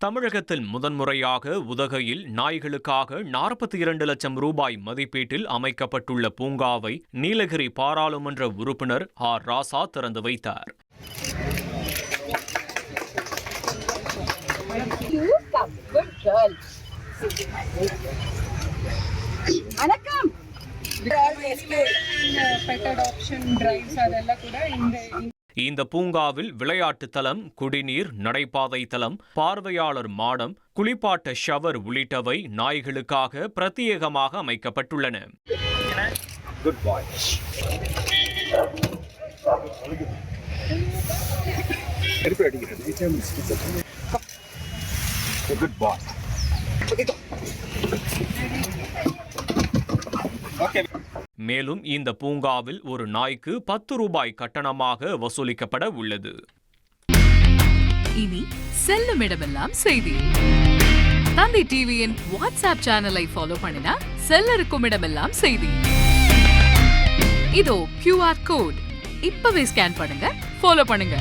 தமிழகத்தில் முதன்முறையாக உதகையில் நாய்களுக்காக 42 லட்சம் ரூபாய் மதிப்பீட்டில் அமைக்கப்பட்டுள்ள பூங்காவை நீலகிரி பாராளுமன்ற உறுப்பினர் ஆர் ராசா திறந்து வைத்தார். இந்த பூங்காவில் விளையாட்டு தளம், குடிநீர், நடைபாதை தளம், பார்வையாளர் மாடம், குளிப்பாட்ட ஷவர் உள்ளிட்டவை நாய்களுக்காக பிரத்யேகமாக அமைக்கப்பட்டுள்ளன. மேலும் இந்த பூங்காவில் ஒரு நாய்க்கு 10 ரூபாய் கட்டணமாக வசூலிக்கப்பட உள்ளது. இனி செல்லும் இடமெல்லாம் செய்தி. தந்தி டிவியின் வாட்ஸ்அப் சேனலை ஃபாலோ பண்ணினா செல்லருக்கும் இடமெல்லாம் செய்தி. இதோ QR கோட் இப்பவே ஸ்கேன் பண்ணுங்க, ஃபாலோ பண்ணுங்க.